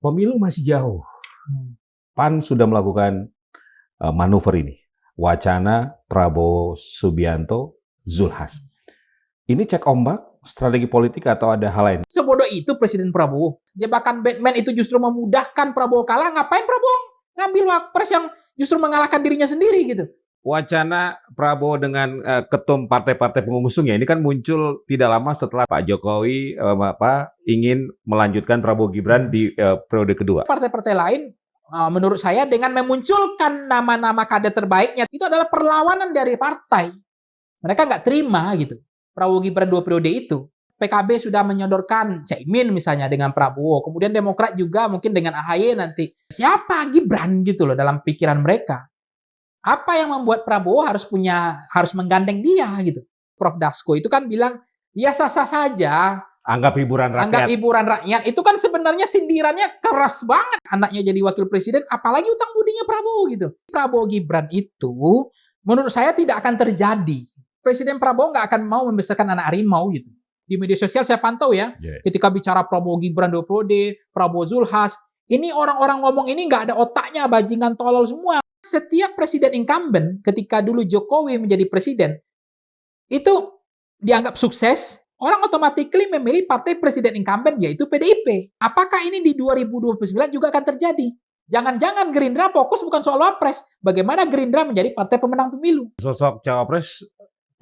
Pemilu masih jauh. Hmm. PAN sudah melakukan manuver ini. Wacana Prabowo Subianto Zulhas. Ini cek ombak, strategi politik atau ada hal lain? Sebodoh itu Presiden Prabowo. Jebakan Batman itu justru memudahkan Prabowo kalah. Ngapain Prabowo ngambil wapres yang justru mengalahkan dirinya sendiri gitu? Wacana Prabowo dengan ketum partai-partai pengusungnya ini kan muncul tidak lama setelah Pak Jokowi ingin melanjutkan Prabowo Gibran di periode kedua. Partai-partai lain, menurut saya dengan memunculkan nama-nama kader terbaiknya, itu adalah perlawanan dari partai. Mereka nggak terima gitu. Prabowo Gibran 2 periode itu. PKB sudah menyodorkan Caimin misalnya dengan Prabowo. Kemudian Demokrat juga mungkin dengan AHY nanti. Siapa Gibran gitu loh dalam pikiran mereka. Apa yang membuat Prabowo harus menggandeng dia gitu. Prof Dasko itu kan bilang, ya sah-sah saja. Anggap hiburan rakyat. Anggap hiburan rakyat. Itu kan sebenarnya sindirannya keras banget. Anaknya jadi wakil presiden, apalagi utang budinya Prabowo gitu. Prabowo Gibran itu menurut saya tidak akan terjadi. Presiden Prabowo nggak akan mau membesarkan anak harimau gitu. Di media sosial saya pantau ya, ketika bicara Prabowo Gibran 2 periode, Prabowo Zulhas, ini orang-orang ngomong ini nggak ada otaknya, bajingan tolol semua. Setiap presiden incumbent, ketika dulu Jokowi menjadi presiden, itu dianggap sukses, orang otomatis memilih partai presiden incumbent, yaitu PDIP. Apakah ini di 2029 juga akan terjadi? Jangan-jangan Gerindra fokus bukan soal wapres. Bagaimana Gerindra menjadi partai pemenang pemilu? Sosok cawapres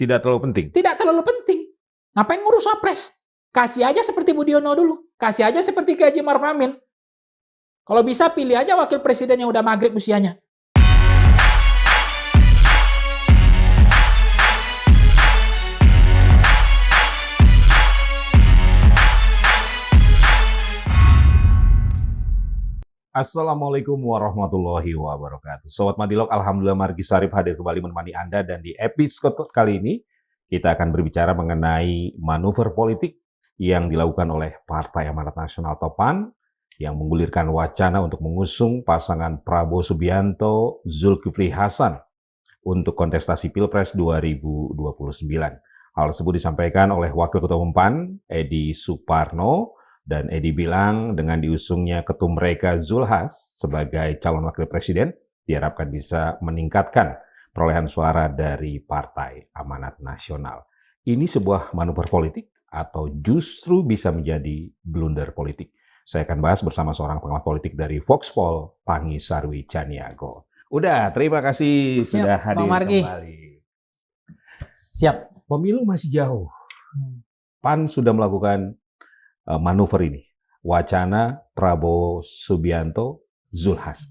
tidak terlalu penting? Tidak terlalu penting. Ngapain ngurus wapres? Kasih aja seperti Budiono dulu. Kasih aja seperti K. Haji Maruf Amin. Kalau bisa pilih aja wakil presiden yang udah maghrib usianya. Assalamualaikum warahmatullahi wabarakatuh. Sobat Madilog, Alhamdulillah Margi Sarip hadir kembali menemani Anda, dan di episode kali ini kita akan berbicara mengenai manuver politik yang dilakukan oleh Partai Amanat Nasional atau PAN yang menggulirkan wacana untuk mengusung pasangan Prabowo Subianto Zulkifli Hasan untuk kontestasi Pilpres 2029. Hal tersebut disampaikan oleh Wakil Ketua Umum PAN, Edi Suparno, dan Edi bilang dengan diusungnya ketum mereka Zulhas sebagai calon wakil presiden diharapkan bisa meningkatkan perolehan suara dari Partai Amanat Nasional. Ini sebuah manuver politik atau justru bisa menjadi blunder politik? Saya akan bahas bersama seorang pengamat politik dari Voxpol, Panggi Sarwi Caniago. Udah, terima kasih sudah hadir kembali. Siap. Pemilu masih jauh. PAN sudah melakukan manuver ini, wacana Prabowo Subianto Zulhas.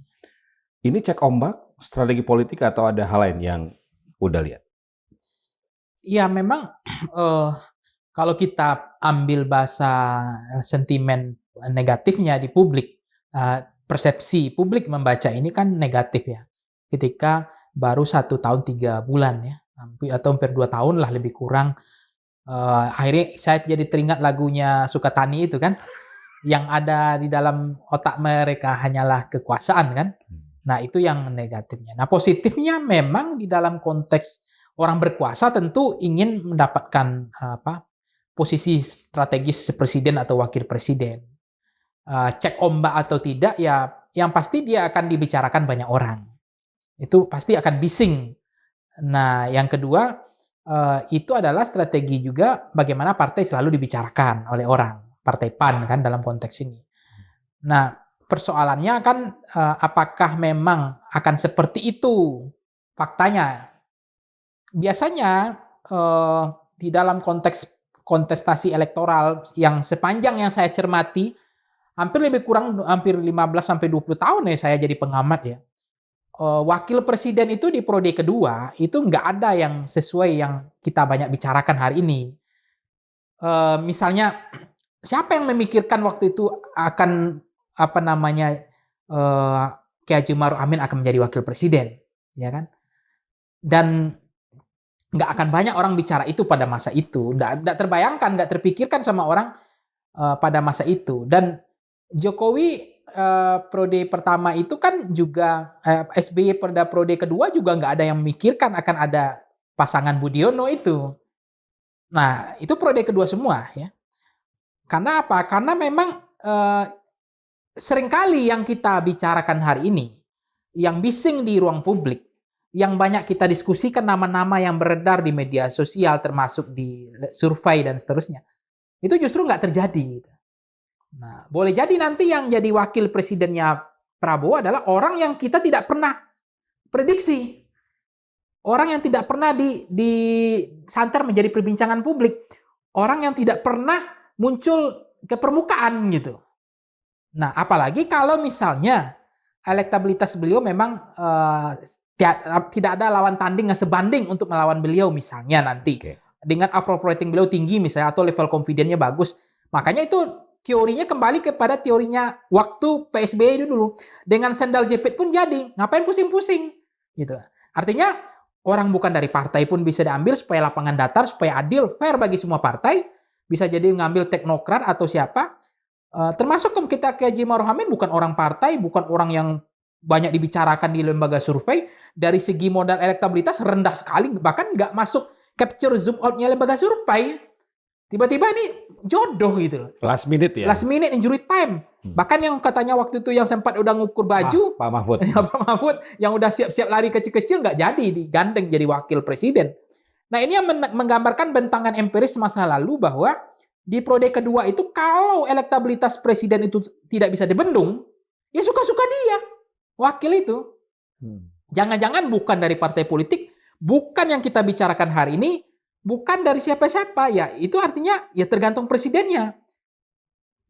Ini cek ombak, strategi politik atau ada hal lain yang udah lihat? Ya memang kalau kita ambil bahasa sentimen negatifnya di publik, persepsi publik membaca ini kan negatif ya. Ketika baru 1 tahun 3 bulan ya, atau hampir 2 tahun lah lebih kurang. Akhirnya saya jadi teringat lagunya Sukatani itu kan, yang ada di dalam otak mereka hanyalah kekuasaan kan. Nah itu yang negatifnya. Nah positifnya memang di dalam konteks orang berkuasa tentu ingin mendapatkan posisi strategis presiden atau wakil presiden. Cek ombak atau tidak ya, yang pasti dia akan dibicarakan banyak orang. Itu pasti akan bising. Nah yang kedua, itu adalah strategi juga bagaimana partai selalu dibicarakan oleh orang, partai PAN kan dalam konteks ini. Nah, persoalannya kan apakah memang akan seperti itu faktanya? Biasanya di dalam konteks kontestasi elektoral yang sepanjang yang saya cermati, hampir 15 sampai 20 tahun ya saya jadi pengamat ya. Wakil presiden itu di periode kedua itu nggak ada yang sesuai yang kita banyak bicarakan hari ini. Misalnya siapa yang memikirkan waktu itu akan K. Haji Maruf Amin akan menjadi wakil presiden, ya kan? Dan nggak akan banyak orang bicara itu pada masa itu. Nggak terbayangkan, nggak terpikirkan sama orang pada masa itu. Dan Jokowi periode pertama itu kan juga SBY pada periode kedua juga nggak ada yang memikirkan akan ada pasangan Budiono itu. Nah itu periode kedua semua ya. Karena apa? Karena memang seringkali yang kita bicarakan hari ini, yang bising di ruang publik, yang banyak kita diskusikan nama-nama yang beredar di media sosial, termasuk di survei dan seterusnya, itu justru nggak terjadi. Nah, boleh jadi nanti yang jadi wakil presidennya Prabowo adalah orang yang kita tidak pernah prediksi. Orang yang tidak pernah disanter menjadi perbincangan publik. Orang yang tidak pernah muncul ke permukaan gitu. Nah, apalagi kalau misalnya elektabilitas beliau memang tidak ada lawan tanding yang sebanding untuk melawan beliau misalnya nanti. Dengan approval rating beliau tinggi misalnya atau level confidence-nya bagus. Makanya itu teorinya kembali kepada teorinya waktu PSBY dulu. Dengan sendal jepit pun jadi. Ngapain pusing-pusing? Gitu. Artinya orang bukan dari partai pun bisa diambil supaya lapangan datar, supaya adil, fair bagi semua partai. Bisa jadi ngambil teknokrat atau siapa. Termasuk kita ke Haji Ma'ruf Amin bukan orang partai, bukan orang yang banyak dibicarakan di lembaga survei. Dari segi modal elektabilitas rendah sekali, bahkan nggak masuk capture zoom out-nya lembaga survei. Tiba-tiba ini jodoh gitu loh. Last minute ya? Last minute injury time. Bahkan yang katanya waktu itu yang sempat udah ngukur baju. Pak Mahfud. Pak Mahfud yang udah siap-siap lari kecil-kecil nggak jadi digandeng jadi wakil presiden. Nah ini yang menggambarkan bentangan empiris masa lalu bahwa di periode kedua itu kalau elektabilitas presiden itu tidak bisa dibendung, ya suka-suka dia. Wakil itu. Jangan-jangan bukan dari partai politik, bukan yang kita bicarakan hari ini, bukan dari siapa-siapa, ya itu artinya ya tergantung presidennya.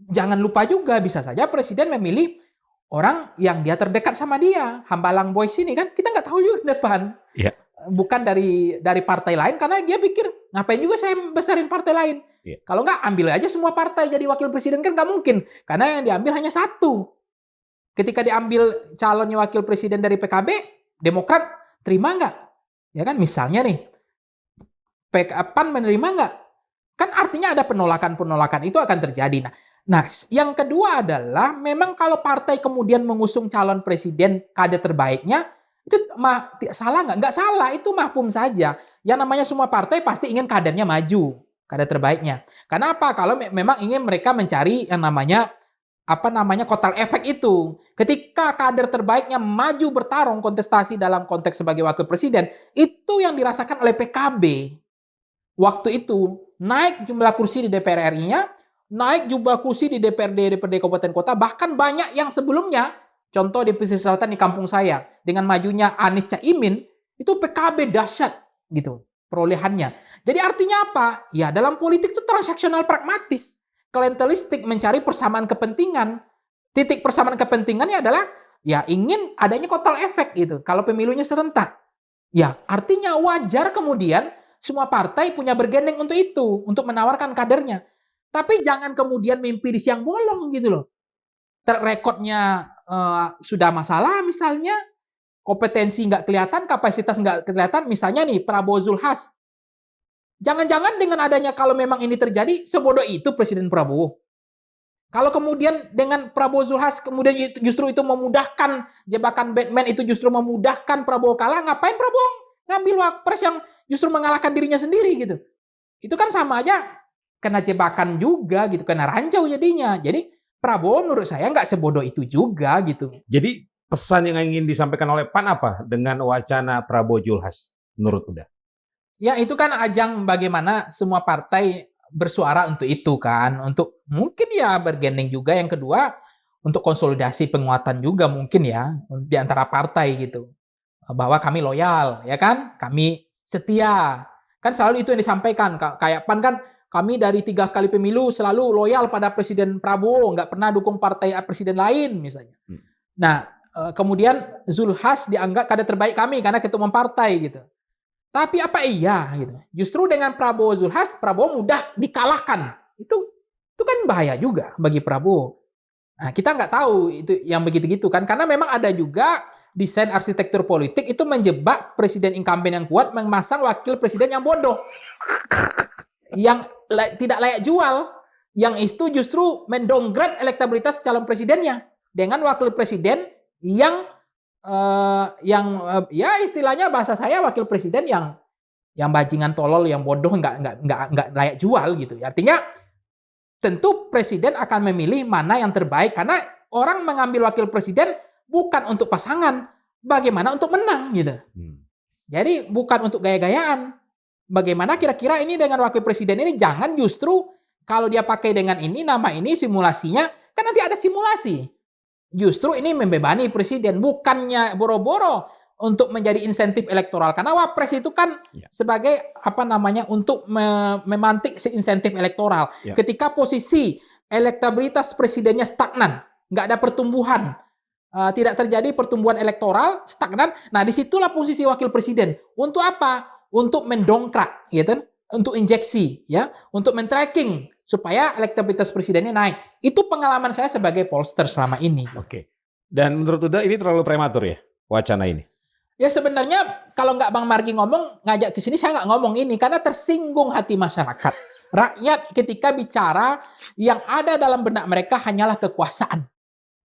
Jangan lupa juga bisa saja presiden memilih orang yang dia terdekat sama dia. Hambalang Boys ini kan kita nggak tahu juga ke depan. Yeah. Bukan dari partai lain karena dia pikir ngapain juga saya besarin partai lain. Yeah. Kalau nggak ambil aja semua partai jadi wakil presiden kan nggak mungkin karena yang diambil hanya satu. Ketika diambil calonnya wakil presiden dari PKB, Demokrat terima nggak? Ya kan misalnya nih. PAN menerima nggak? Kan artinya ada penolakan-penolakan itu akan terjadi. Nah, yang kedua adalah memang kalau partai kemudian mengusung calon presiden kader terbaiknya, itu salah nggak? Nggak salah, itu mahfum saja. Yang namanya semua partai pasti ingin kadernya maju, kader terbaiknya. Karena apa? Kalau memang ingin mereka mencari yang namanya kotel efek itu. Ketika kader terbaiknya maju bertarung kontestasi dalam konteks sebagai wakil presiden, itu yang dirasakan oleh PKB. Waktu itu naik jumlah kursi di DPR RI-nya, naik jumlah kursi di DPRD kabupaten kota, bahkan banyak yang sebelumnya, contoh di pesisir selatan di kampung saya, dengan majunya Anies Caimin, itu PKB dahsyat gitu perolehannya. Jadi artinya apa? Ya dalam politik itu transaksional pragmatis, klientelistik mencari persamaan kepentingan. Titik persamaan kepentingannya adalah ya ingin adanya kotel efek gitu. Kalau pemilunya serentak, ya artinya wajar kemudian semua partai punya bergandeng untuk itu, untuk menawarkan kadernya. Tapi jangan kemudian mimpi di siang bolong gitu loh. Rekodnya sudah masalah misalnya, kompetensi nggak kelihatan, kapasitas nggak kelihatan. Misalnya nih Prabowo Zulhas. Jangan-jangan dengan adanya kalau memang ini terjadi, sebodoh itu Presiden Prabowo. Kalau kemudian dengan Prabowo Zulhas kemudian justru itu memudahkan jebakan Batman itu justru memudahkan Prabowo kalah, ngapain Prabowo ngambil wapres yang justru mengalahkan dirinya sendiri gitu. Itu kan sama aja kena jebakan juga gitu, kena rancau jadinya. Jadi Prabowo menurut saya nggak sebodoh itu juga gitu. Jadi pesan yang ingin disampaikan oleh PAN apa dengan wacana Prabowo Zulhas menurut Uda? Ya itu kan ajang bagaimana semua partai bersuara untuk itu kan. Untuk mungkin ya bergandeng juga. Yang kedua untuk konsolidasi penguatan juga mungkin ya di antara partai gitu. Bahwa kami loyal, ya kan? Kami setia. Kan selalu itu yang disampaikan. Kayak PAN kan, kami dari 3 kali pemilu selalu loyal pada Presiden Prabowo, nggak pernah dukung partai presiden lain, misalnya. Nah, kemudian Zulhas dianggap kader terbaik kami karena ketua umum partai, gitu. Tapi apa iya, gitu. Justru dengan Prabowo Zulhas, Prabowo mudah dikalahkan. Itu kan bahaya juga bagi Prabowo. Nah, kita nggak tahu itu yang begitu-gitu kan, karena memang ada juga desain arsitektur politik itu menjebak presiden incumbent yang kuat memasang wakil presiden yang bodoh, yang tidak layak jual, yang itu justru mendonggrad elektabilitas calon presidennya dengan wakil presiden yang ya istilahnya bahasa saya wakil presiden yang bajingan tolol, yang bodoh, nggak layak jual gitu. Artinya tentu presiden akan memilih mana yang terbaik karena orang mengambil wakil presiden bukan untuk pasangan, bagaimana untuk menang gitu. Jadi bukan untuk gaya-gayaan. Bagaimana kira-kira ini dengan wakil presiden ini, jangan justru kalau dia pakai dengan ini, nama ini, simulasinya, kan nanti ada simulasi. Justru ini membebani presiden, bukannya boro-boro untuk menjadi insentif elektoral. Karena wapres itu kan sebagai untuk memantik insentif elektoral. Ketika posisi elektabilitas presidennya stagnan, nggak ada pertumbuhan, tidak terjadi pertumbuhan elektoral, stagnan. Nah, disitulah posisi wakil presiden. Untuk apa? Untuk mendongkrak, gitu, untuk injeksi, ya, untuk men-tracking supaya elektabilitas presidennya naik. Itu pengalaman saya sebagai pollster selama ini. Oke. Dan menurut Uda ini terlalu prematur ya wacana ini? Ya sebenarnya kalau nggak Bang Margi ngajak ke sini, saya nggak ngomong ini karena tersinggung hati masyarakat. Rakyat ketika bicara yang ada dalam benak mereka hanyalah kekuasaan.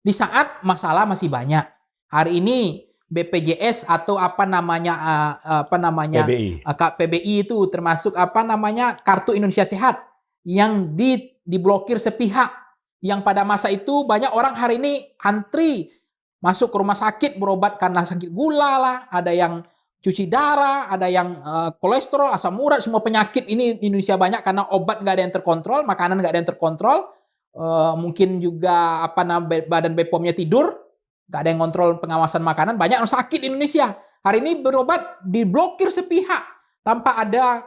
Di saat masalah masih banyak. Hari ini BPJS atau PBI itu termasuk Kartu Indonesia Sehat yang diblokir sepihak, yang pada masa itu banyak orang hari ini antri masuk ke rumah sakit berobat karena sakit gula lah, ada yang cuci darah, ada yang kolesterol, asam urat, semua penyakit ini di Indonesia banyak karena obat nggak ada yang terkontrol, makanan nggak ada yang terkontrol, mungkin juga badan BPOM-nya tidur, nggak ada yang kontrol pengawasan makanan, banyak orang sakit di Indonesia. Hari ini berobat diblokir sepihak tanpa ada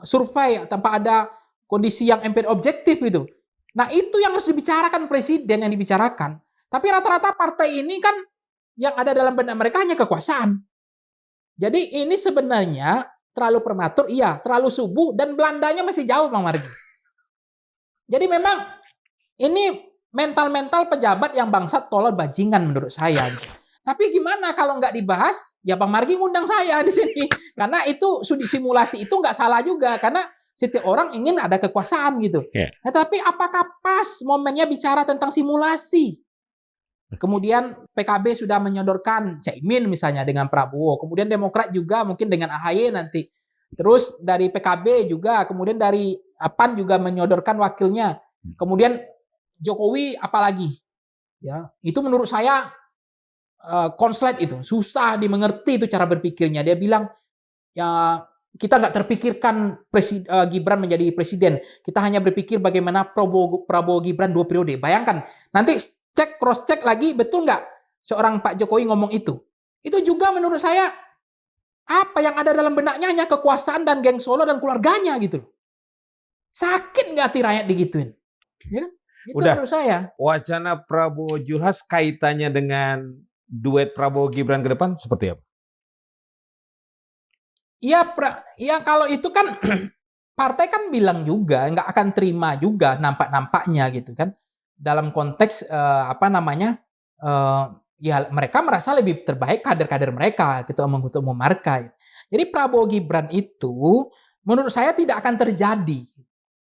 survei, tanpa ada kondisi yang empirik objektif gitu. Nah, itu yang harus dibicarakan presiden, yang dibicarakan. Tapi rata-rata partai ini kan yang ada dalam benak mereka hanya kekuasaan. Jadi ini sebenarnya terlalu prematur, iya, terlalu subuh, dan Belandanya masih jauh, Bang Margi. Jadi memang ini mental-mental pejabat yang bangsat tolol bajingan menurut saya. Tapi gimana kalau nggak dibahas, ya Bang Margi ngundang saya di sini. Karena itu simulasi itu nggak salah juga, karena setiap orang ingin ada kekuasaan gitu. Nah, tapi apakah pas momennya bicara tentang simulasi? Kemudian PKB sudah menyodorkan Caimin misalnya dengan Prabowo. Kemudian Demokrat juga mungkin dengan AHY nanti. Terus dari PKB juga, kemudian dari PAN juga menyodorkan wakilnya. Kemudian Jokowi apalagi, ya itu menurut saya konslet itu susah dimengerti itu cara berpikirnya. Dia bilang ya kita nggak terpikirkan Gibran menjadi presiden, kita hanya berpikir bagaimana Prabowo Gibran 2 periode. Bayangkan nanti cross check lagi, betul nggak seorang Pak Jokowi ngomong itu? Itu juga menurut saya apa yang ada dalam benaknya hanya kekuasaan dan geng Solo dan keluarganya gitu. Sakit nggak hati rakyat digituin? Ya? Itu Udah, menurut saya. Wacana Prabowo Julhas kaitannya dengan duet Prabowo Gibran ke depan seperti apa? Ya kalau itu kan partai kan bilang juga nggak akan terima juga nampaknya gitu kan. Dalam konteks ya mereka merasa lebih terbaik kader-kader mereka, ketua umum mereka. Jadi Prabowo Gibran itu menurut saya tidak akan terjadi,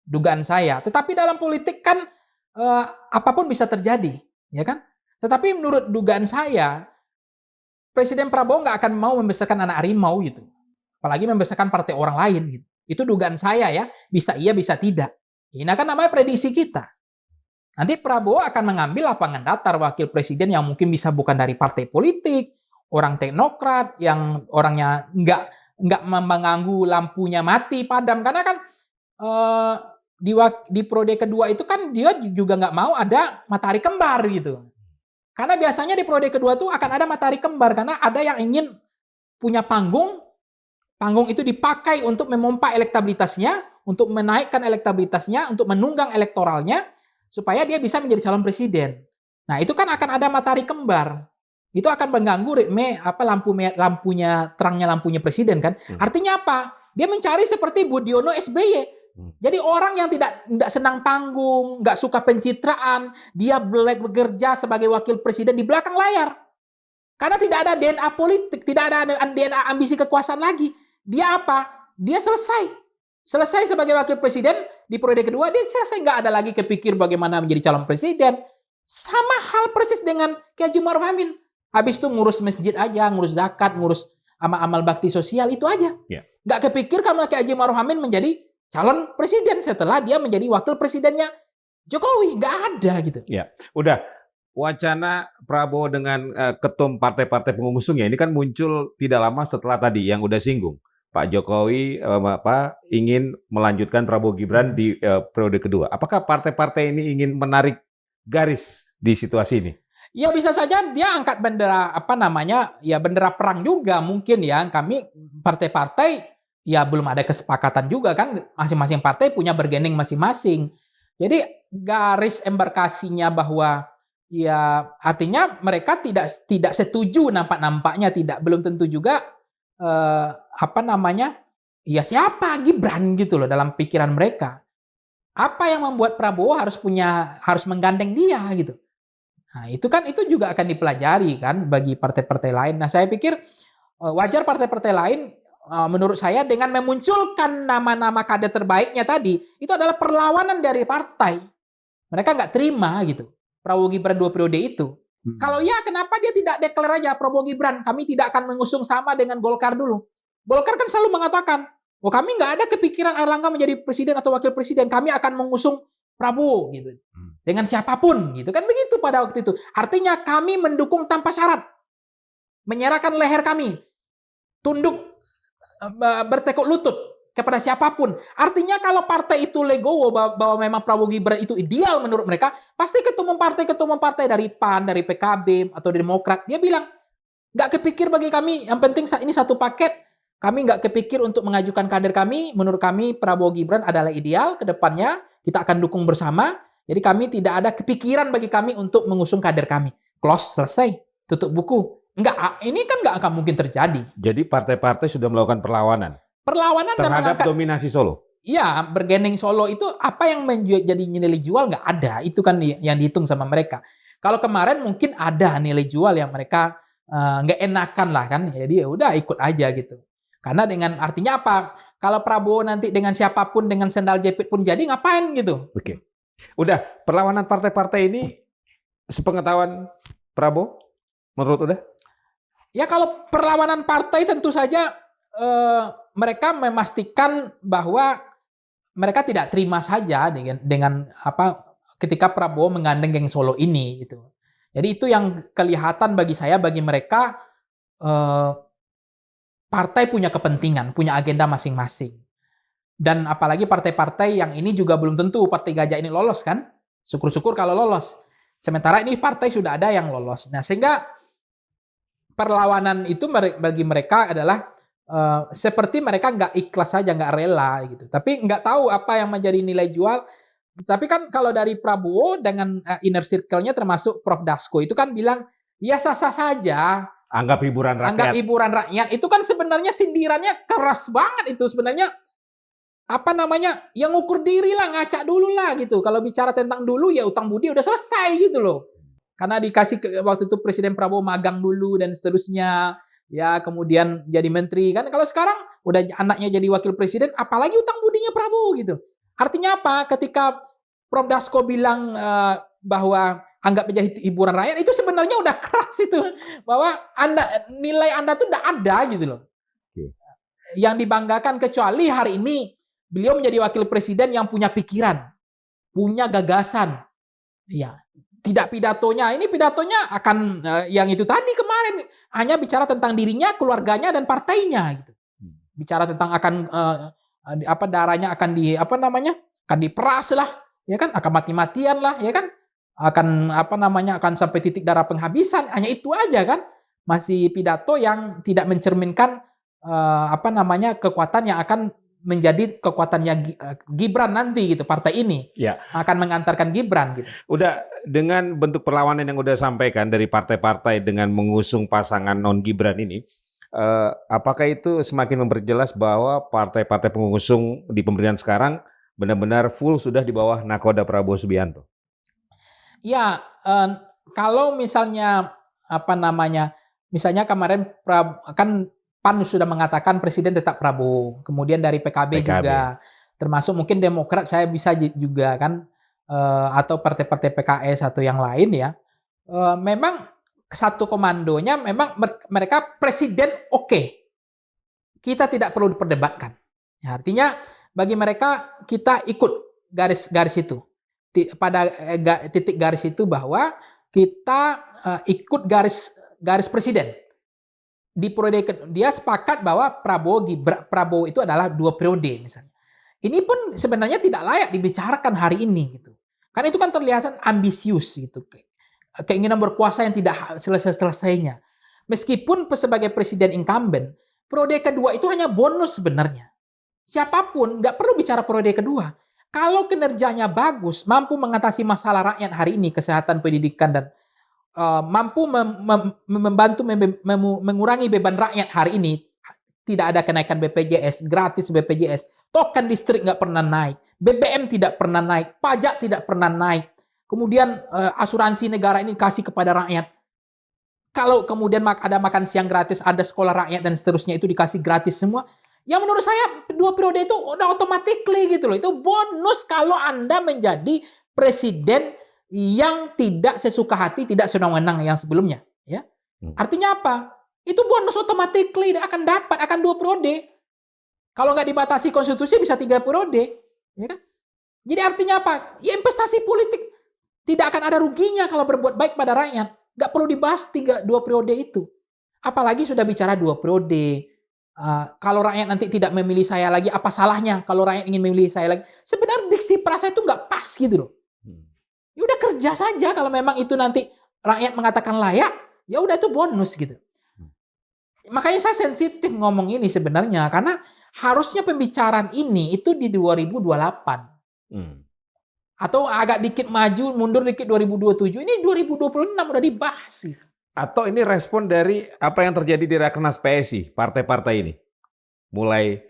dugaan saya. Tetapi dalam politik kan apapun bisa terjadi, ya kan? Tetapi menurut dugaan saya, Presiden Prabowo nggak akan mau membesarkan anak harimau gitu, apalagi membesarkan partai orang lain gitu. Itu dugaan saya ya, bisa iya bisa tidak. Ini kan namanya prediksi kita. Nanti Prabowo akan mengambil lapangan datar wakil presiden yang mungkin bisa bukan dari partai politik, orang teknokrat, yang orangnya nggak mengganggu lampunya mati padam, karena kan di periode kedua itu kan dia juga nggak mau ada matahari kembar gitu. Karena biasanya di periode kedua tuh akan ada matahari kembar, karena ada yang ingin punya panggung itu dipakai untuk memompa elektabilitasnya, untuk menaikkan elektabilitasnya, untuk menunggang elektoralnya, supaya dia bisa menjadi calon presiden. Nah itu kan akan ada matahari kembar. Itu akan mengganggu terangnya lampunya presiden kan. Artinya apa? Dia mencari seperti Budiono SBY. Jadi orang yang tidak senang panggung, nggak suka pencitraan, dia bekerja sebagai wakil presiden di belakang layar. Karena tidak ada DNA politik, tidak ada DNA ambisi kekuasaan lagi. Dia apa? Dia selesai sebagai wakil presiden di periode kedua, dia selesai, nggak ada lagi kepikir bagaimana menjadi calon presiden. Sama hal persis dengan Kiai Haji Ma'ruf Amin. Habis itu ngurus masjid aja, ngurus zakat, ngurus amal-amal bakti sosial, itu aja. Nggak kepikir kalau Kiai Haji Ma'ruf Amin menjadi calon presiden setelah dia menjadi wakil presidennya Jokowi nggak ada gitu. Ya, udah wacana Prabowo dengan ketum partai-partai pengusungnya ini kan muncul tidak lama setelah tadi yang udah singgung. Pak Jokowi ingin melanjutkan Prabowo Gibran di periode kedua. Apakah partai-partai ini ingin menarik garis di situasi ini? Ya bisa saja dia angkat bendera bendera perang juga mungkin ya. Kami partai-partai ya belum ada kesepakatan juga kan, masing-masing partai punya bargaining masing-masing. Jadi garis embarkasinya bahwa ya artinya mereka tidak setuju nampaknya belum tentu juga ya siapa Gibran gitu loh dalam pikiran mereka. Apa yang membuat Prabowo harus menggandeng dia gitu. Nah, itu juga akan dipelajari kan bagi partai-partai lain. Nah, saya pikir wajar partai-partai lain menurut saya dengan memunculkan nama-nama kader terbaiknya tadi, itu adalah perlawanan dari partai. Mereka nggak terima gitu. Prabowo Gibran 2 periode itu. Kalau ya, kenapa dia tidak deklar aja Prabowo Gibran? Kami tidak akan mengusung sama dengan Golkar dulu. Golkar kan selalu mengatakan, kami nggak ada kepikiran Airlangga menjadi presiden atau wakil presiden. Kami akan mengusung Prabowo gitu. Dengan siapapun gitu kan begitu pada waktu itu. Artinya kami mendukung tanpa syarat. Menyerahkan leher kami. Tunduk bertekuk lutut kepada siapapun. Artinya kalau partai itu legowo bahwa memang Prabowo Gibran itu ideal menurut mereka, pasti ketua umum partai dari PAN, dari PKB atau dari Demokrat dia bilang, nggak kepikir bagi kami, yang penting ini satu paket. Kami nggak kepikir untuk mengajukan kader kami. Menurut kami Prabowo Gibran adalah ideal ke depannya. Kita akan dukung bersama. Jadi kami tidak ada kepikiran bagi kami untuk mengusung kader kami. Close, selesai. Tutup buku. Enggak, ini kan nggak akan mungkin terjadi. Jadi partai-partai sudah melakukan perlawanan terhadap dominasi Solo? Iya, bargaining Solo itu apa yang menjadi nilai jual nggak ada. Itu kan yang dihitung sama mereka. Kalau kemarin mungkin ada nilai jual yang mereka nggak enakan lah kan. Jadi ya udah ikut aja gitu. Karena dengan artinya apa? Kalau Prabowo nanti dengan siapapun, dengan sendal jepit pun jadi, ngapain gitu? Oke. Udah, perlawanan partai-partai ini sepengetahuan Prabowo, menurut udah? Ya kalau perlawanan partai tentu saja mereka memastikan bahwa mereka tidak terima saja dengan ketika Prabowo menggandeng geng Solo ini gitu. Jadi itu yang kelihatan bagi saya, bagi mereka partai punya kepentingan, punya agenda masing-masing. Dan apalagi partai-partai yang ini juga belum tentu partai gajah ini lolos kan. Syukur-syukur kalau lolos. Sementara ini partai sudah ada yang lolos. Nah, sehingga perlawanan itu bagi mereka adalah seperti mereka nggak ikhlas saja, nggak rela gitu. Tapi nggak tahu apa yang menjadi nilai jual. Tapi kan kalau dari Prabowo dengan inner circle-nya termasuk Prof. Dasko itu kan bilang, ya sah-sah saja. Anggap hiburan rakyat. Anggap hiburan rakyat. Itu kan sebenarnya sindirannya keras banget itu sebenarnya. Yang ngukur diri lah, ngaca dulu lah gitu. Kalau bicara tentang dulu ya utang budi udah selesai gitu loh. Karena dikasih waktu itu Presiden Prabowo magang dulu dan seterusnya. Ya kemudian jadi menteri kan. Kalau sekarang udah anaknya jadi wakil presiden, apalagi utang budinya Prabowo gitu. Artinya apa? Ketika Prof. Dasko bilang bahwa anggap menjadi hiburan rakyat, itu sebenarnya udah keras itu. Bahwa nilai Anda tuh udah ada gitu loh. Yang dibanggakan kecuali hari ini beliau menjadi wakil presiden yang punya pikiran, punya gagasan. Ya, tidak pidatonya. Ini pidatonya akan yang itu tadi kemarin hanya bicara tentang dirinya, keluarganya dan partainya gitu. Bicara tentang akan darahnya akan akan diperas lah, ya kan? Akan mati-matian lah, ya kan? Akan sampai titik darah penghabisan. Hanya itu aja kan? Masih pidato yang tidak mencerminkan kekuatan yang akan menjadi kekuatannya Gibran nanti gitu, partai ini akan mengantarkan Gibran gitu. Udah dengan bentuk perlawanan yang udah sampaikan dari partai-partai dengan mengusung pasangan non Gibran ini, apakah itu semakin memperjelas bahwa partai-partai pengusung di pemerintahan sekarang benar-benar full sudah di bawah nakoda Prabowo Subianto? Ya, kalau misalnya misalnya kemarin kan PAN sudah mengatakan presiden tetap Prabowo, kemudian dari PKB juga, termasuk mungkin Demokrat saya bisa juga kan, atau partai-partai PKS atau yang lain ya, memang satu komandonya memang mereka presiden oke. Kita tidak perlu diperdebatkan. Ya, artinya bagi mereka kita ikut garis itu. pada titik garis itu bahwa kita ikut garis presiden. Di periode dia sepakat bahwa Prabowo itu adalah 2 periode misalnya. Ini pun sebenarnya tidak layak dibicarakan hari ini gitu. Karena itu kan terlihat ambisius gitu. Keinginan berkuasa yang tidak selesai-selesainya. Meskipun sebagai presiden incumbent, periode kedua itu hanya bonus sebenarnya. Siapapun nggak perlu bicara periode kedua. Kalau kinerjanya bagus, mampu mengatasi masalah rakyat hari ini, kesehatan, pendidikan, dan mampu membantu mengurangi beban rakyat hari ini, tidak ada kenaikan BPJS, gratis BPJS, token listrik nggak pernah naik, BBM tidak pernah naik, pajak tidak pernah naik, kemudian asuransi negara ini kasih kepada rakyat. Kalau kemudian ada makan siang gratis, ada sekolah rakyat dan seterusnya itu dikasih gratis semua, yang menurut saya 2 periode itu udah automatically gitu loh. Itu bonus kalau Anda menjadi presiden yang tidak sesuka hati, tidak sewenang-wenang yang sebelumnya, ya. Artinya apa? Itu bonus automatically akan dapat, akan 2 periode. Kalau nggak dibatasi konstitusi bisa 3 periode, ya kan? Jadi artinya apa? Ya investasi politik tidak akan ada ruginya kalau berbuat baik pada rakyat. Nggak perlu dibahas 2 periode itu. Apalagi sudah bicara 2 periode. Kalau rakyat nanti tidak memilih saya lagi, apa salahnya kalau rakyat ingin memilih saya lagi? Sebenarnya diksi prasa itu nggak pas gitu loh. Ya udah kerja saja kalau memang itu nanti rakyat mengatakan layak, ya udah itu bonus gitu. Makanya saya sensitif ngomong ini sebenarnya karena harusnya pembicaraan ini itu di 2028. Atau agak dikit maju, mundur dikit 2027. Ini 2026 udah dibahas sih. Atau ini respon dari apa yang terjadi di Rakernas PSI, partai-partai ini mulai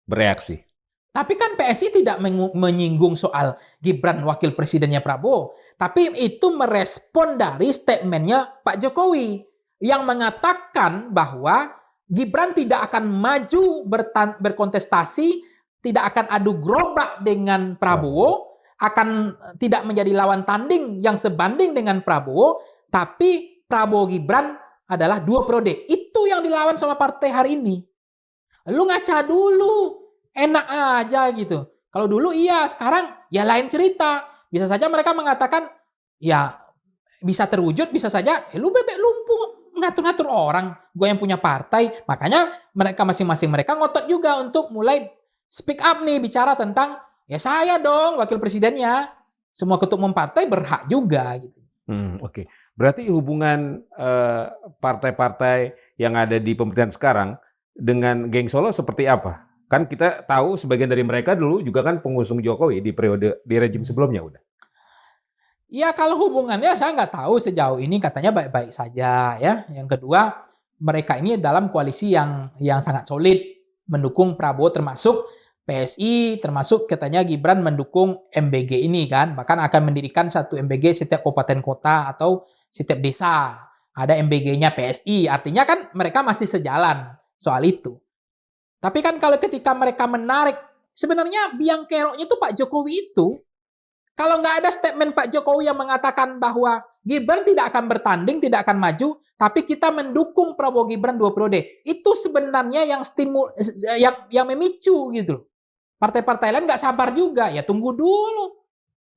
bereaksi. Tapi kan PSI tidak menyinggung soal Gibran wakil presidennya Prabowo. Tapi itu merespon dari statementnya Pak Jokowi yang mengatakan bahwa Gibran tidak akan maju berkontestasi, tidak akan adu gerobak dengan Prabowo, akan tidak menjadi lawan tanding yang sebanding dengan Prabowo, tapi Prabowo Gibran adalah 2 periode. Itu yang dilawan sama partai hari ini. Lu ngaca dulu, enak aja gitu. Kalau dulu iya, sekarang ya lain cerita. Bisa saja mereka mengatakan, ya bisa terwujud, bisa saja lu bebek lumpuh ngatur-ngatur orang. Gue yang punya partai. Makanya mereka masing-masing mereka ngotot juga untuk mulai speak up nih, bicara tentang ya saya dong wakil presidennya. Semua ketua umum partai berhak juga gitu. Oke. Berarti hubungan partai-partai yang ada di pemerintahan sekarang dengan geng Solo seperti apa? Kan kita tahu sebagian dari mereka dulu juga kan pengusung Jokowi di rejim sebelumnya udah. Ya kalau hubungannya saya nggak tahu sejauh ini, katanya baik-baik saja ya. Yang kedua, mereka ini dalam koalisi yang sangat solid mendukung Prabowo, termasuk PSI, termasuk katanya Gibran mendukung MBG ini kan. Bahkan akan mendirikan satu MBG setiap kabupaten kota atau setiap desa. Ada MBG-nya PSI, artinya kan mereka masih sejalan soal itu. Tapi kan kalau ketika mereka menarik, sebenarnya biang keroknya itu Pak Jokowi itu, kalau nggak ada statement Pak Jokowi yang mengatakan bahwa Gibran tidak akan bertanding, tidak akan maju, tapi kita mendukung Prabowo Gibran 2 periode. Itu sebenarnya yang memicu gitu. Partai-partai lain nggak sabar juga, ya tunggu dulu.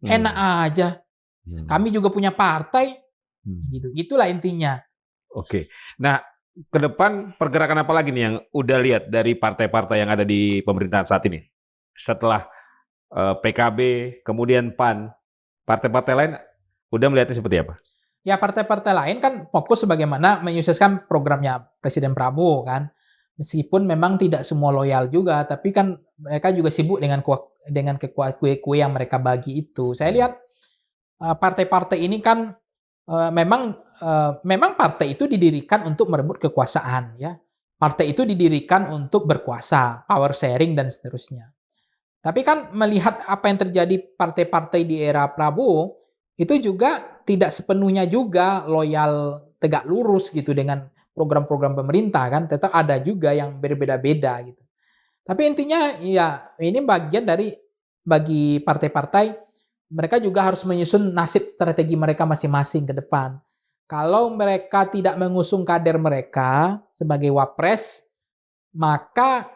Enak aja. Kami juga punya partai. Gitu. Gitulah intinya. Oke. Nah, ke depan pergerakan apa lagi nih yang udah lihat dari partai-partai yang ada di pemerintahan saat ini? Setelah PKB, kemudian PAN, partai-partai lain udah melihatnya seperti apa? Ya partai-partai lain kan fokus bagaimana menyukseskan programnya Presiden Prabowo kan. Meskipun memang tidak semua loyal juga, tapi kan mereka juga sibuk dengan kue-kue yang mereka bagi itu. Saya lihat partai-partai ini kan memang partai itu didirikan untuk merebut kekuasaan ya. Partai itu didirikan untuk berkuasa, power sharing dan seterusnya. Tapi kan melihat apa yang terjadi partai-partai di era Prabowo, itu juga tidak sepenuhnya juga loyal tegak lurus gitu dengan program-program pemerintah kan, tetap ada juga yang berbeda-beda gitu. Tapi intinya ya ini bagian dari bagi partai-partai, mereka juga harus menyusun nasib strategi mereka masing-masing ke depan. Kalau mereka tidak mengusung kader mereka sebagai wapres, maka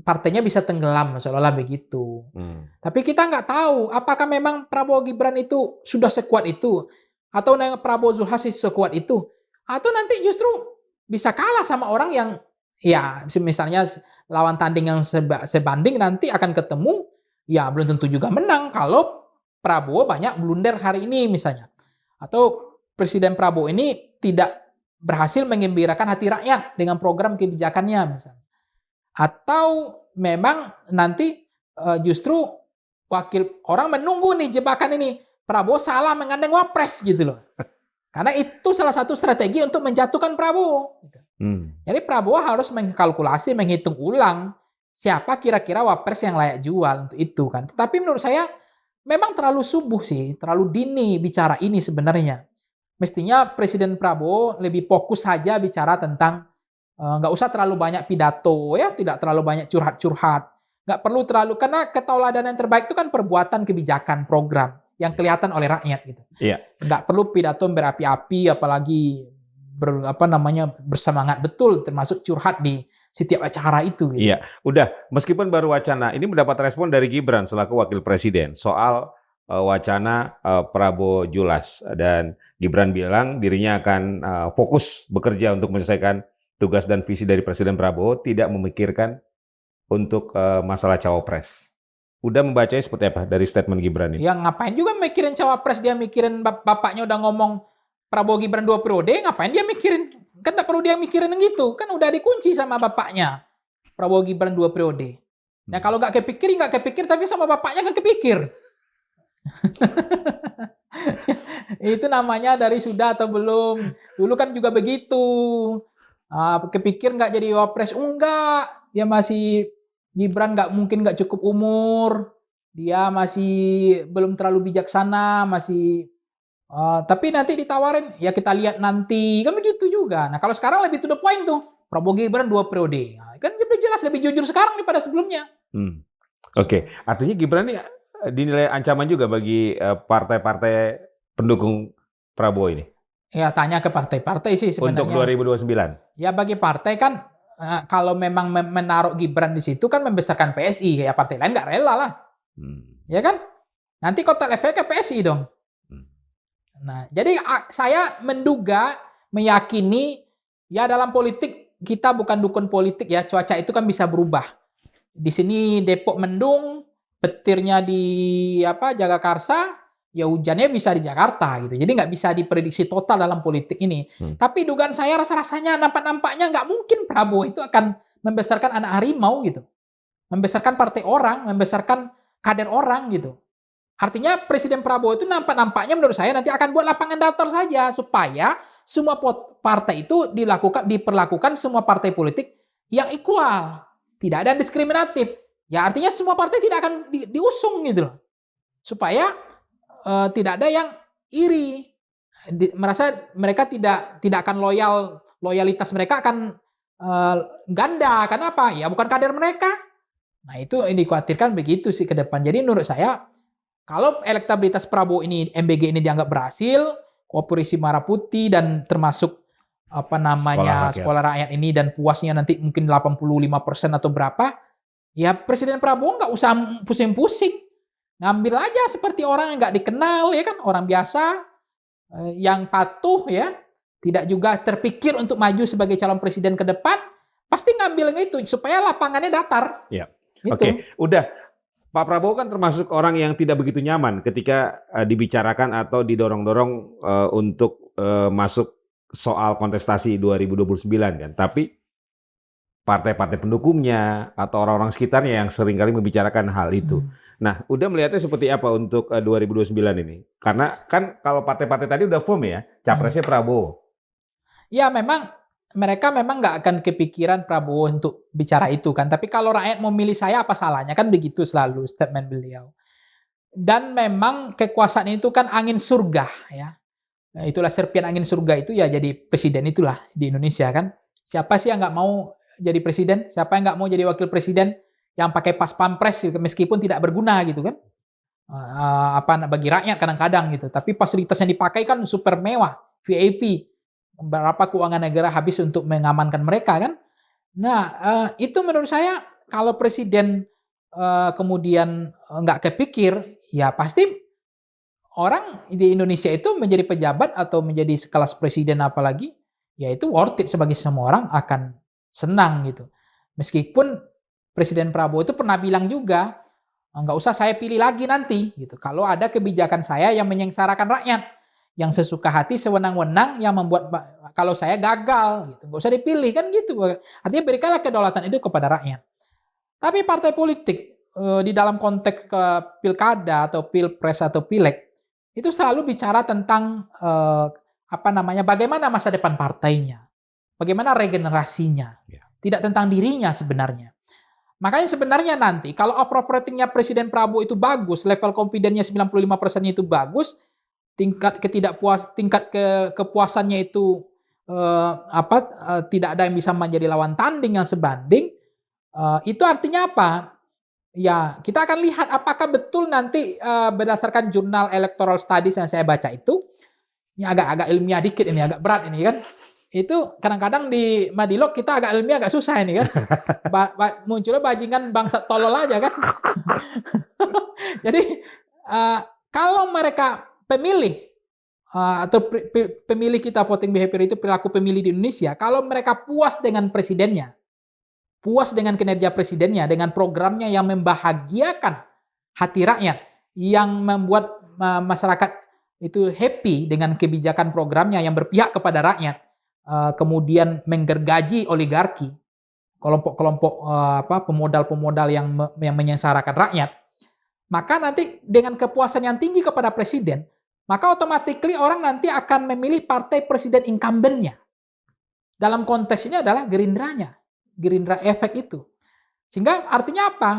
partainya bisa tenggelam, seolah-olah begitu. Tapi kita nggak tahu apakah memang Prabowo Gibran itu sudah sekuat itu, atau Prabowo Zulhas sekuat itu, atau nanti justru bisa kalah sama orang yang ya misalnya lawan tanding yang sebanding nanti akan ketemu, ya belum tentu juga menang kalau Prabowo banyak blunder hari ini misalnya. Atau Presiden Prabowo ini tidak berhasil mengembirakan hati rakyat dengan program kebijakannya misalnya. Atau memang nanti justru orang menunggu nih jebakan ini, Prabowo salah menggandeng Wapres gitu loh. Karena itu salah satu strategi untuk menjatuhkan Prabowo. Jadi Prabowo harus mengkalkulasi, menghitung ulang siapa kira-kira Wapres yang layak jual untuk itu kan. Tetapi menurut saya memang terlalu subuh sih, terlalu dini bicara ini sebenarnya. Mestinya Presiden Prabowo lebih fokus saja bicara tentang nggak usah terlalu banyak pidato ya, tidak terlalu banyak curhat-curhat. Nggak perlu terlalu, karena ketauladanan yang terbaik itu kan perbuatan, kebijakan, program yang kelihatan oleh rakyat gitu. Iya. Nggak perlu pidato berapi-api, apalagi bersemangat betul, termasuk curhat di setiap acara itu. Gitu. Iya, udah. Meskipun baru wacana, ini mendapat respon dari Gibran selaku wakil presiden soal wacana Prabowo Julas, dan Gibran bilang dirinya akan fokus bekerja untuk menyelesaikan tugas dan visi dari Presiden Prabowo, tidak memikirkan untuk masalah cawapres. Udah membacanya seperti apa dari statement Gibran ini? Ya ngapain juga mikirin cawapres, dia mikirin bapaknya udah ngomong Prabowo Gibran 2 periode, ngapain dia mikirin? Kan nggak perlu dia mikirin gitu, kan udah dikunci sama bapaknya. Prabowo Gibran 2 periode. Nah kalau nggak kepikir, tapi sama bapaknya nggak kepikir. Itu namanya dari sudah atau belum. Dulu kan juga begitu. Kepikir nggak jadi wapres? Enggak. Dia masih, Gibran mungkin nggak cukup umur. Dia masih belum terlalu bijaksana, masih tapi nanti ditawarin, ya kita lihat nanti, kan begitu juga. Nah kalau sekarang lebih to the point tuh, Prabowo Gibran 2 periode, nah, kan lebih jelas, lebih jujur sekarang daripada sebelumnya. Oke. Artinya Gibran ini dinilai ancaman juga bagi partai-partai pendukung Prabowo ini? Ya tanya ke partai-partai sih sebenarnya. Untuk 2029? Ya bagi partai kan, kalau memang menaruh Gibran di situ kan membesarkan PSI, ya partai lain nggak rela lah. Ya kan? Nanti kotel efeknya PSI dong. Nah, jadi saya menduga, meyakini, ya dalam politik kita bukan dukun politik ya, cuaca itu kan bisa berubah. Di sini Depok mendung, petirnya di Jagakarsa, ya hujannya bisa di Jakarta gitu. Jadi nggak bisa diprediksi total dalam politik ini. Tapi dugaan saya rasa-rasanya nampaknya nggak mungkin Prabowo itu akan membesarkan anak harimau gitu, membesarkan partai orang, membesarkan kader orang gitu. Artinya Presiden Prabowo itu nampaknya menurut saya nanti akan buat lapangan datar saja supaya semua partai itu diperlakukan semua partai politik yang equal, tidak ada diskriminatif. Ya artinya semua partai tidak akan diusung gitu loh. Supaya tidak ada yang iri, merasa mereka tidak akan loyalitas mereka akan ganda. Kenapa? Ya bukan kader mereka. Nah itu yang dikhawatirkan begitu sih ke depan. Jadi menurut saya, kalau elektabilitas Prabowo ini, MBG ini dianggap berhasil, koalisi Merah Putih dan termasuk sekolah rakyat ini dan puasnya nanti mungkin 85% atau berapa, ya Presiden Prabowo nggak usah pusing-pusing, ngambil aja seperti orang yang nggak dikenal ya kan, orang biasa yang patuh ya, tidak juga terpikir untuk maju sebagai calon presiden ke depan, pasti ngambil itu supaya lapangannya datar. Ya. Oke, udah. Pak Prabowo kan termasuk orang yang tidak begitu nyaman ketika dibicarakan atau didorong-dorong untuk masuk soal kontestasi 2029 kan. Tapi partai-partai pendukungnya atau orang-orang sekitarnya yang seringkali membicarakan hal itu. Nah, udah melihatnya seperti apa untuk 2029 ini? Karena kan kalau partai-partai tadi udah firm ya, capresnya Prabowo. Ya mereka memang nggak akan kepikiran Prabowo untuk bicara itu kan. Tapi kalau rakyat mau milih saya, apa salahnya? Kan begitu selalu statement beliau. Dan memang kekuasaan itu kan angin surga ya. Nah, itulah serpian angin surga itu ya jadi presiden itulah di Indonesia kan. Siapa sih yang nggak mau jadi presiden? Siapa yang nggak mau jadi wakil presiden yang pakai pas pampres gitu, meskipun tidak berguna gitu kan? Bagi rakyat kadang-kadang gitu. Tapi fasilitas yang dipakai kan super mewah, VIP. Berapa keuangan negara habis untuk mengamankan mereka kan? Nah, itu menurut saya kalau presiden kemudian nggak kepikir, ya pasti orang di Indonesia itu menjadi pejabat atau menjadi sekelas presiden apalagi, ya itu worth it sebagai semua orang akan senang gitu. Meskipun Presiden Prabowo itu pernah bilang juga, nggak usah saya pilih lagi nanti gitu. Kalau ada kebijakan saya yang menyengsarakan rakyat, yang sesuka hati sewenang-wenang yang membuat kalau saya gagal gitu, nggak usah dipilih kan gitu. Artinya berikanlah kedaulatan itu kepada rakyat. Tapi partai politik di dalam konteks ke pilkada atau pilpres atau pileg itu selalu bicara tentang bagaimana masa depan partainya, bagaimana regenerasinya, Ya. tidak tentang dirinya sebenarnya. Makanya sebenarnya nanti kalau approval ratingnya Presiden Prabowo itu bagus, level confidence-nya 95% itu bagus, tingkat kepuasannya itu tidak ada yang bisa menjadi lawan tanding yang sebanding, itu artinya apa? Ya, kita akan lihat apakah betul nanti berdasarkan jurnal Electoral Studies yang saya baca itu, ini agak-agak ilmiah dikit ini, agak berat ini kan. Itu kadang-kadang di Madilog kita agak ilmiah agak susah ini kan. Munculnya bajingan bangsa tolol aja kan. Jadi kalau mereka pemilih atau pemilih kita voting behavior itu perilaku pemilih di Indonesia, kalau mereka puas dengan presidennya, puas dengan kinerja presidennya, dengan programnya yang membahagiakan hati rakyat, yang membuat masyarakat itu happy dengan kebijakan programnya yang berpihak kepada rakyat, kemudian menggergaji oligarki, kelompok-kelompok pemodal-pemodal yang menyengsarakan rakyat, maka nanti dengan kepuasan yang tinggi kepada presiden, maka otomatis orang nanti akan memilih partai presiden incumbent-nya. Dalam konteks ini adalah Gerindranya. Gerindra efek itu. Sehingga artinya apa?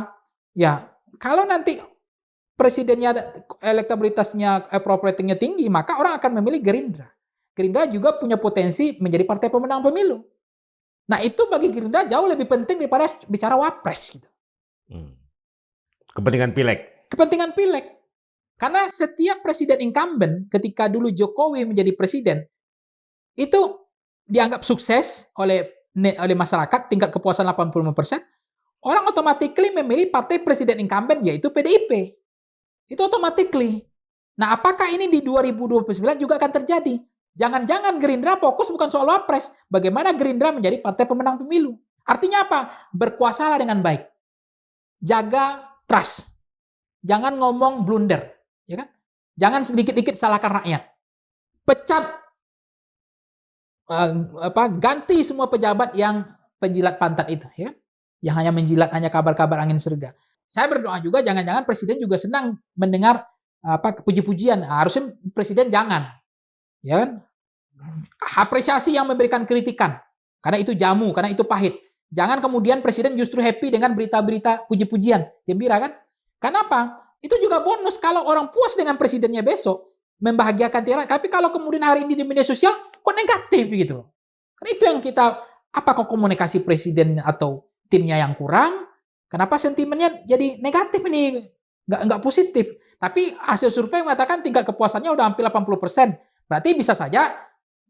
Ya, kalau nanti presidennya elektabilitasnya approval ratingnya tinggi, maka orang akan memilih Gerindra. Gerindra juga punya potensi menjadi partai pemenang pemilu. Nah, itu bagi Gerindra jauh lebih penting daripada bicara wapres gitu. Kepentingan pileg. Kepentingan pileg. Karena setiap presiden incumbent ketika dulu Jokowi menjadi presiden itu dianggap sukses oleh masyarakat, tingkat kepuasan 85%, orang otomatis memilih partai presiden incumbent yaitu PDIP. Itu otomatis. Nah, apakah ini di 2029 juga akan terjadi? Jangan-jangan Gerindra fokus bukan soal wapres, bagaimana Gerindra menjadi partai pemenang pemilu. Artinya apa? Berkuasalah dengan baik. Jaga trust. Jangan ngomong blunder, ya kan? Jangan sedikit-dikit salahkan rakyat. Pecat ganti semua pejabat yang penjilat pantat itu, ya, yang hanya menjilat hanya kabar-kabar angin serga. Saya berdoa juga jangan-jangan presiden juga senang mendengar puji-pujian. Harusnya presiden jangan, ya kan? Apresiasi yang memberikan kritikan, karena itu jamu, karena itu pahit. Jangan kemudian presiden justru happy dengan berita-berita puji-pujian, gembira kan? Kenapa? Itu juga bonus kalau orang puas dengan presidennya besok, membahagiakan tiara. Tapi kalau kemudian hari ini di media sosial kok negatif gitu. Kan itu yang kita, apakah komunikasi presiden atau timnya yang kurang? Kenapa sentimennya jadi negatif ini? Nggak positif. Tapi hasil survei mengatakan tingkat kepuasannya udah hampir 80%. Berarti bisa saja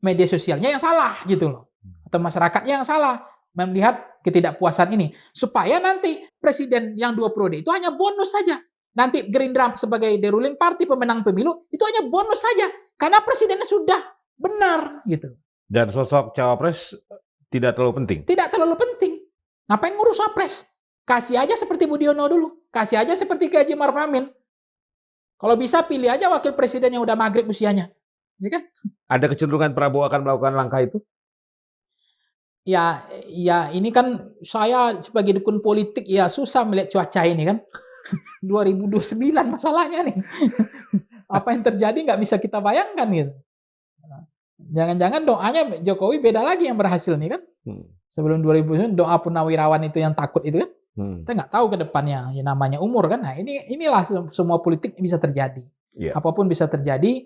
media sosialnya yang salah gitu loh. Atau masyarakatnya yang salah melihat ketidakpuasan ini. Supaya nanti presiden yang 2 periode itu hanya bonus saja. Nanti Gerindra sebagai the ruling party pemenang pemilu itu hanya bonus saja. Karena presidennya sudah benar gitu. Dan sosok cawapres tidak terlalu penting? Tidak terlalu penting. Ngapain ngurus wapres? Kasih aja seperti Budiono dulu. Kasih aja seperti K.H. Maruf Amin. Kalau bisa pilih aja wakil presiden yang udah maghrib usianya. Ya kan? Ada kecenderungan Prabowo akan melakukan langkah itu? Ya ini kan saya sebagai dukun politik ya susah melihat cuaca ini kan. 2029 masalahnya nih. Apa yang terjadi nggak bisa kita bayangkan gitu. Jangan-jangan doanya Jokowi beda lagi yang berhasil nih kan. Sebelum 2009 doa Purnawirawan itu yang takut itu kan. Kita nggak tahu ke depannya, ya namanya umur kan. Nah inilah semua politik bisa terjadi. Yeah. Apapun bisa terjadi,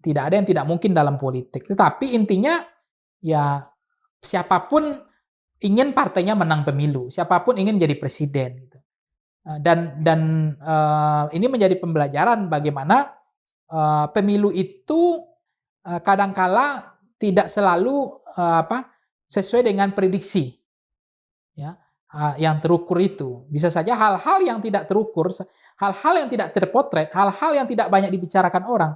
tidak ada yang tidak mungkin dalam politik. Tetapi intinya ya siapapun ingin partainya menang pemilu, siapapun ingin jadi presiden gitu. Dan ini menjadi pembelajaran bagaimana pemilu itu kadangkala tidak selalu sesuai dengan prediksi. Ya, yang terukur itu. Bisa saja hal-hal yang tidak terukur, hal-hal yang tidak terpotret, hal-hal yang tidak banyak dibicarakan orang,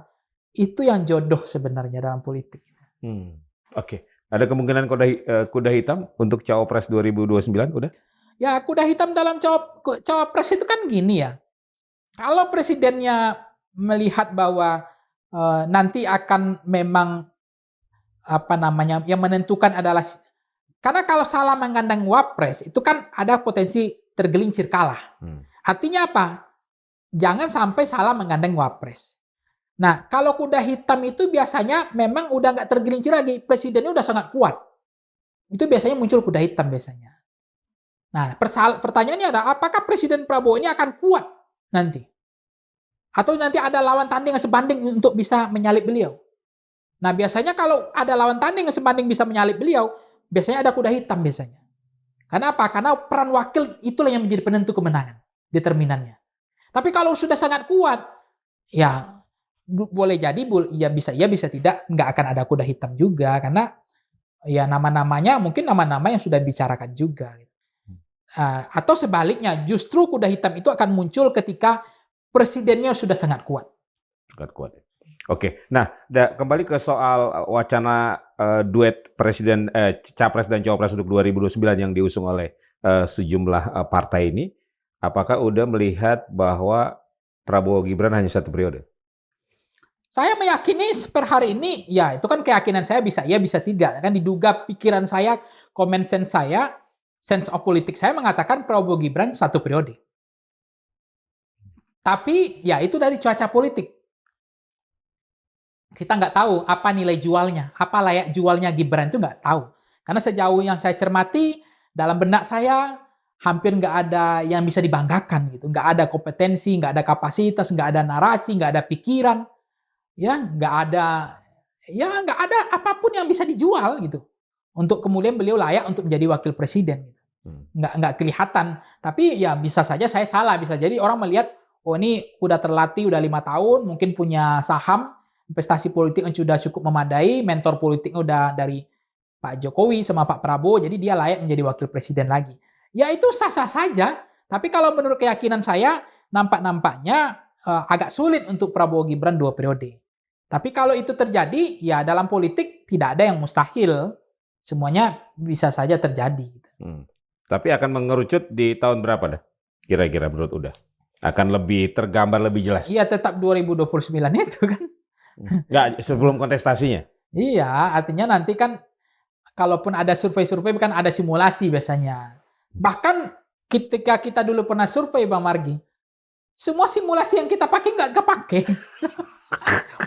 itu yang jodoh sebenarnya dalam politik. Oke. Ada kemungkinan kuda hitam untuk Cawapres 2029 udah? Ya, kuda hitam dalam cawapres itu kan gini ya. Kalau presidennya melihat bahwa nanti akan memang yang menentukan adalah, karena kalau salah menggandeng wapres itu kan ada potensi tergelincir kalah. Artinya apa? Jangan sampai salah menggandeng wapres. Nah, kalau kuda hitam itu biasanya memang udah nggak tergelincir lagi, presidennya udah sangat kuat. Itu biasanya muncul kuda hitam biasanya. Nah, pertanyaannya adalah apakah Presiden Prabowo ini akan kuat nanti? Atau nanti ada lawan tanding yang sebanding untuk bisa menyalip beliau? Nah, biasanya kalau ada lawan tanding yang sebanding bisa menyalip beliau, biasanya ada kuda hitam biasanya. Karena apa? Karena peran wakil itulah yang menjadi penentu kemenangan, determinannya. Tapi kalau sudah sangat kuat, ya boleh jadi ya bisa tidak, nggak akan ada kuda hitam juga, karena ya nama-namanya mungkin nama-nama yang sudah dibicarakan juga. Atau sebaliknya, justru kuda hitam itu akan muncul ketika presidennya sudah sangat kuat. Sangat kuat. Oke, nah kembali ke soal wacana duet Capres dan Cawapres untuk 2029 yang diusung oleh sejumlah partai ini, apakah udah melihat bahwa Prabowo Gibran hanya satu periode? Saya meyakini per hari ini, ya itu kan keyakinan saya bisa ya bisa tidak. Kan diduga pikiran saya, common sense saya, sense of politik saya mengatakan Prabowo Gibran satu periode. Tapi ya itu dari cuaca politik. Kita nggak tahu apa nilai jualnya, apa layak jualnya Gibran itu nggak tahu. Karena sejauh yang saya cermati, dalam benak saya hampir nggak ada yang bisa dibanggakan gitu. Nggak ada kompetensi, nggak ada kapasitas, nggak ada narasi, nggak ada pikiran. Ya, nggak ada apapun yang bisa dijual gitu. Untuk kemudian beliau layak untuk menjadi wakil presiden. Nggak kelihatan. Tapi ya bisa saja saya salah. Bisa jadi orang melihat, oh ini udah terlatih, udah 5 tahun, mungkin punya saham, investasi politik yang sudah cukup memadai, mentor politiknya udah dari Pak Jokowi sama Pak Prabowo, jadi dia layak menjadi wakil presiden lagi. Ya itu sah-sah saja. Tapi kalau menurut keyakinan saya, nampaknya agak sulit untuk Prabowo Gibran 2 periode. Tapi kalau itu terjadi, ya dalam politik tidak ada yang mustahil. Semuanya bisa saja terjadi. Tapi akan mengerucut di tahun berapa dah? Kira-kira menurut Uda? Akan lebih tergambar lebih jelas? Iya, tetap 2029 itu kan. Nggak, sebelum kontestasinya? Iya, artinya nanti kan kalaupun ada survei-survei kan ada simulasi biasanya. Bahkan ketika kita dulu pernah survei Bang Margi, semua simulasi yang kita pakai nggak kepake.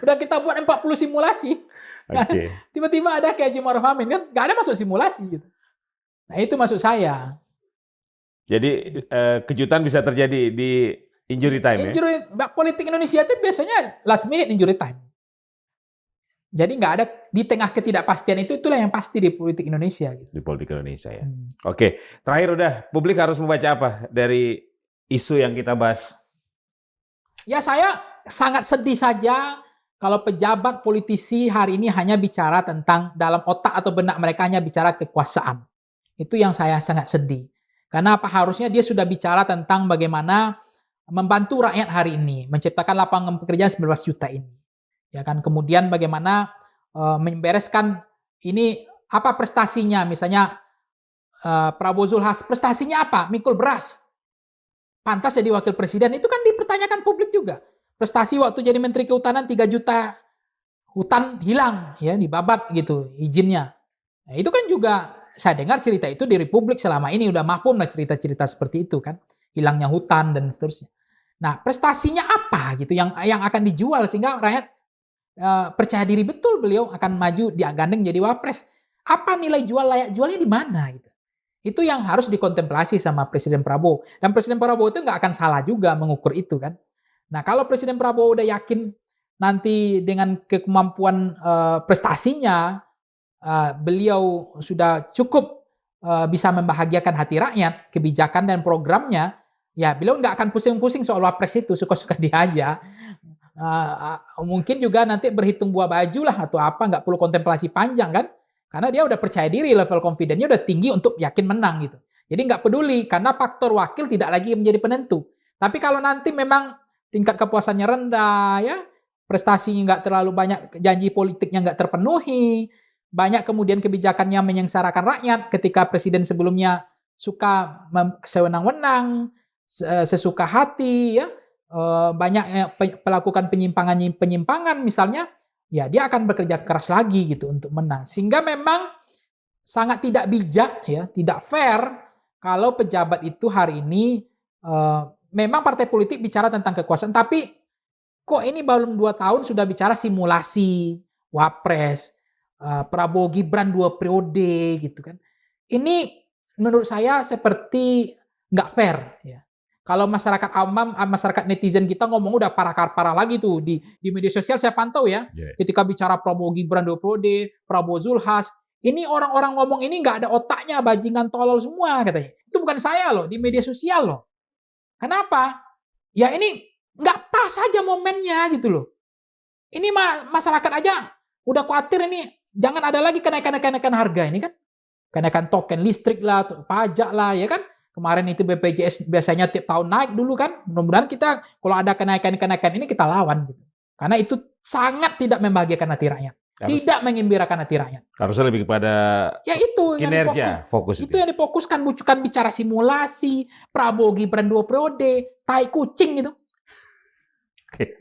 Udah kita buat 40 simulasi. Okay. Tiba-tiba ada kayak Haji Ma'ruf Amin kan, nggak ada masuk simulasi gitu. Nah itu maksud saya. Jadi kejutan bisa terjadi di injury time ya? Politik Indonesia itu biasanya last minute injury time. Jadi nggak ada di tengah ketidakpastian itulah yang pasti di politik Indonesia. Gitu. Di politik Indonesia ya. Oke, terakhir udah publik harus membaca apa dari isu yang kita bahas? Ya saya sangat sedih saja kalau pejabat politisi hari ini hanya bicara tentang dalam otak atau benak mereka hanya bicara kekuasaan. Itu yang saya sangat sedih. Karena apa, harusnya dia sudah bicara tentang bagaimana membantu rakyat hari ini, menciptakan lapangan pekerjaan 19 juta ini. Ya kan, kemudian bagaimana membereskan ini apa prestasinya, misalnya Prabowo Zulhas prestasinya apa? Mikul beras. Pantas jadi wakil presiden, itu kan dipertanyakan publik juga. Prestasi waktu jadi Menteri Kehutanan 3 juta hutan hilang, ya dibabat gitu izinnya. Nah, itu kan juga saya dengar cerita itu di Republik selama ini udah mafhum lah cerita-cerita seperti itu kan, hilangnya hutan dan seterusnya. Nah, prestasinya apa gitu yang akan dijual sehingga rakyat percaya diri betul beliau akan maju digandeng jadi wapres. Apa nilai jual, layak jualnya di mana gitu. Itu yang harus dikontemplasi sama Presiden Prabowo. Dan Presiden Prabowo itu nggak akan salah juga mengukur itu kan. Nah kalau Presiden Prabowo udah yakin nanti dengan kemampuan prestasinya beliau sudah cukup bisa membahagiakan hati rakyat, kebijakan dan programnya, ya beliau nggak akan pusing-pusing soal wapres itu, suka-suka dia aja. Mungkin juga nanti berhitung buah baju lah atau apa, nggak perlu kontemplasi panjang kan. Karena dia udah percaya diri, level confidence-nya udah tinggi untuk yakin menang gitu. Jadi nggak peduli karena faktor wakil tidak lagi menjadi penentu. Tapi kalau nanti memang tingkat kepuasannya rendah, ya prestasinya nggak terlalu banyak, janji politiknya nggak terpenuhi, banyak kemudian kebijakannya menyengsarakan rakyat ketika presiden sebelumnya suka sewenang-wenang, sesuka hati, ya banyak melakukan penyimpangan misalnya, ya dia akan bekerja keras lagi gitu untuk menang. Sehingga memang sangat tidak bijak, ya tidak fair kalau pejabat itu hari ini memang partai politik bicara tentang kekuasaan, tapi kok ini belum 2 tahun sudah bicara simulasi wapres, Prabowo Gibran 2 periode gitu kan. Ini menurut saya seperti nggak fair ya. Kalau masyarakat awam, masyarakat netizen kita ngomong udah parah lagi tuh di media sosial saya pantau ya. Yeah. Ketika bicara Prabowo Gibran 2 periode, Prabowo Zulhas, ini orang-orang ngomong ini nggak ada otaknya, bajingan tolol semua katanya. Itu bukan saya loh, di media sosial loh. Kenapa? Ya ini nggak pas aja momennya gitu loh. Ini masyarakat aja udah khawatir ini jangan ada lagi kenaikan harga ini kan. Kenaikan token listrik lah, pajak lah ya kan. Kemarin itu BPJS biasanya tiap tahun naik dulu kan. Mudah-mudahan kita kalau ada kenaikan ini kita lawan gitu. Karena itu sangat tidak membahagiakan hati rakyat. Tidak mengembirakan hati rakyat. Harusnya lebih kepada ya itu kinerja, fokus itu yang difokuskan, bukan bicara simulasi, Prabowo Gibran 2 periode, tai kucing gitu. Oke,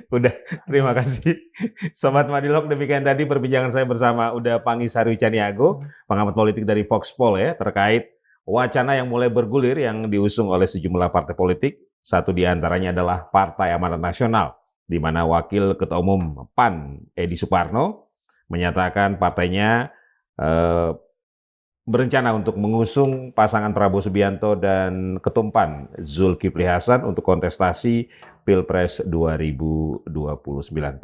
udah terima kasih Sobat Madilog, demikian tadi perbincangan saya bersama Uda Pangi Sarwicaniago, pengamat politik dari Voxpol ya, terkait wacana yang mulai bergulir yang diusung oleh sejumlah partai politik. Satu di antaranya adalah Partai Amanat Nasional, di mana Wakil Ketua Umum PAN Edi Suparno menyatakan partainya berencana untuk mengusung pasangan Prabowo Subianto dan Ketum PAN Zulkifli Hasan untuk kontestasi Pilpres 2029.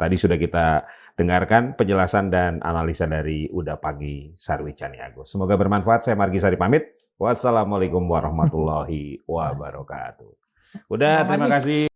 Tadi sudah kita dengarkan penjelasan dan analisa dari Uda Pangi Sarwicaniago. Semoga bermanfaat. Saya Margi Sari pamit. Wassalamualaikum warahmatullahi wabarakatuh. Udah, terima kasih.